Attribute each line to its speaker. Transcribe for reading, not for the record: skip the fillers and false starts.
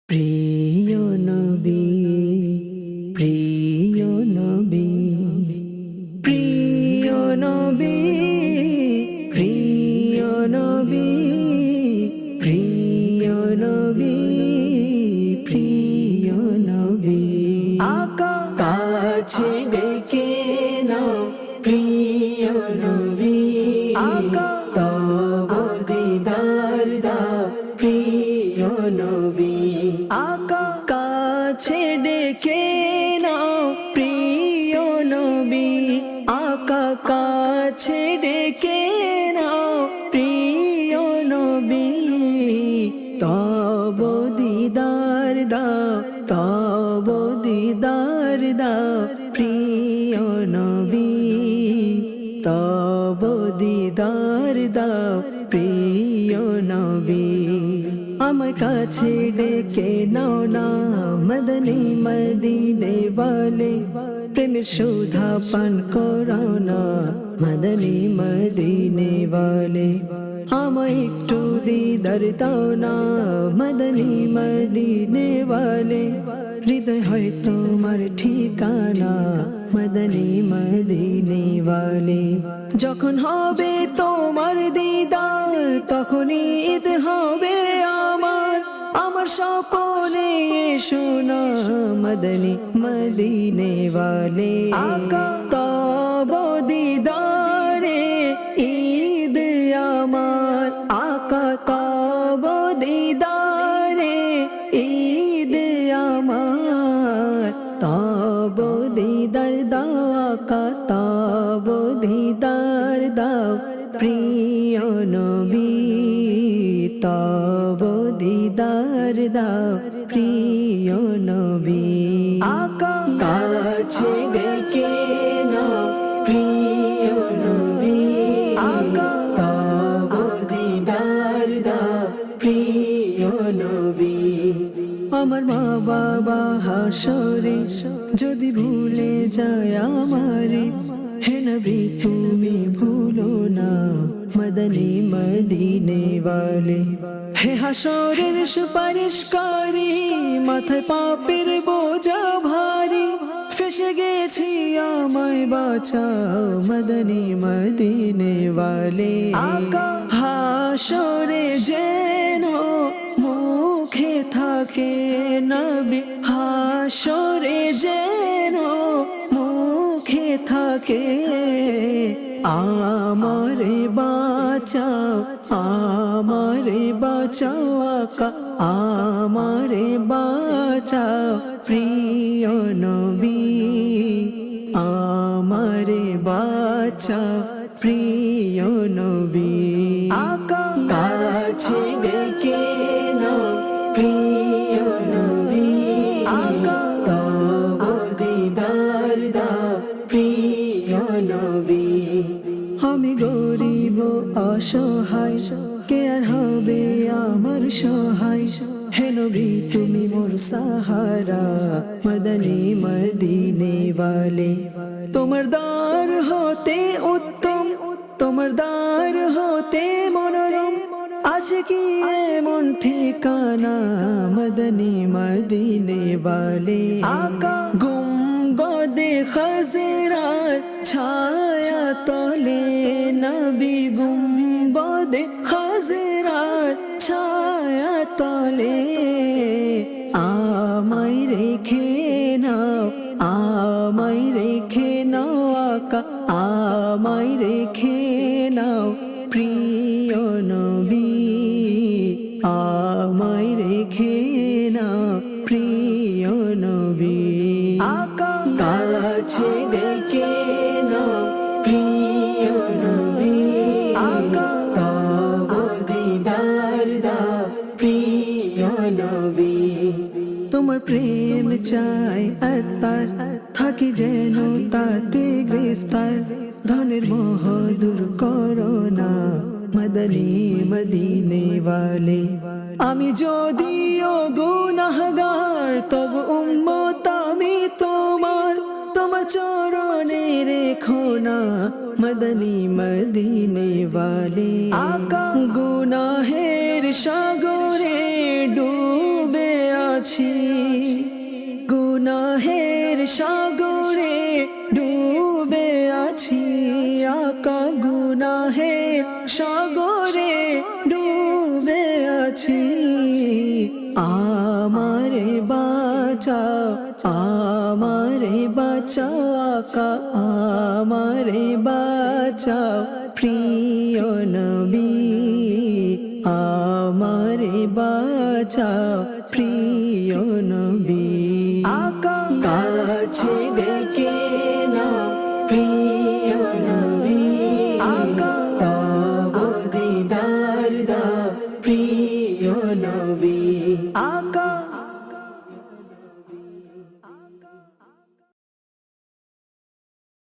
Speaker 1: প্রিয় নবী, প্রিয় নবী, প্রিয় নবী, প্রিয় নবী, প্রিয় নবী, প্রিয় নবী, আকা কাছে ডেকে নাও প্রিয় নবী, আকা তব দিদার দাও প্রিয় নবী, আকা কাছে ডেকে নাও প্রিয় নবী, আকা কাছে ডেকে নাও প্রিয় নবী, তব দিদার দাও, তব দিদার দাও প্রিয় নবী, তব দিদার দাও প্রিয় নবী, আমার কাছে ডেকে নাও না মদনী মদিনে ওয়ালে, প্রেমের সুধা পান করাও না মদনী মদিনে ওয়ালে, আমায় একটু দিদার দাও না মদনী মদিনে ওয়ালে, হৃদয় হয় তোমার ঠিকানা মদনী মদিনে ওয়ালে, যখন হবে তোমার দিদার তখন ঈদ হবে আমার, আমার স্বপ্নে শোনা মদনী মদিনে ওয়ালে, আকা তব দিদারে ঈদ আমার, আকা তব দিদারে ঈদ আমার, তব দিদার দাও আকা তব দিদার দাও প্রিয় নবী, তব দিদার দাও প্রিয় নবী, আকা কাছে ডেকে নাও প্রিয় নবী, আকা তব দিদার দাও প্রিয় নবী, আমার মা বাবা হাসরে যদি ভুলে যায় আমারে, হে নবী তুমি ভুলো না মদনী মদিনে ওয়ালে, হে হাসরের সুপারিশকারী মাথায় পাপের বোঝা ভারী, ফেসে গেছি আমায় বাঁচাও মদনী মদিনে ওয়ালে, আকা হাসরে যেন মুখে থাকে নবী, হাসরে যেন মুখে থাকে, আমারে বাঁচাও, আমারে বাঁচাও আকা, আমারে বাঁচাও প্রিয় নবী, আমারে বাঁচাও প্রিয় নবী, আকা কাছে ডেকে নাও প্রিয় নবী, আকা তব দিদার দাও প্রিয় নবী, আমি গরিব অসহায় কে আর হবে আমার সহায়, হে নবী তুমি মোর সাহারা মদনী মদিনে ওয়ালে, তোমার দ্বার হতে উত্তম, তোমার দ্বার হতে মনোরম, আছে কি এমন ঠিকানা মদনী মদিনে ওয়ালে, আকা গুম্বদে খাজরার ছায়া তলে নবী, গুম্বদে খাজরার ছায়া তলে, আমায় রেখে নাও, আমায় রেখে নাও আকা, আমায় রেখে নাও প্রিয় নবী, আমায় রেখে নাও প্রিয় নবী, আকা কাছে ডেকে নাও প্রিয় নবী, আকা তব দিদার দাও প্রিয় নবী, তোমার প্রেম চাই আত্মার থাকি যেন তাতে গ্রেফতার, ধনের মোহ দূর করো না মদনী মদিনে ওয়ালে, আমি যদিও গুনাহগার তব উম্মত আমি তোমার, তোমার চরণে রেখো না মদনী মদিনে ওয়ালে, আকা গুনাহের সাগরে ডুবে আছি, গুনাহের সাগরে ডুবে আছি, আকা গুনাহের সাগরে ডুবে আছি। আমারে বাঁচাও, আমারে বাঁচাও আকা, আমারে বাঁচাও প্রিয় নবী, আমারে বাঁচাও প্রিয় নবী।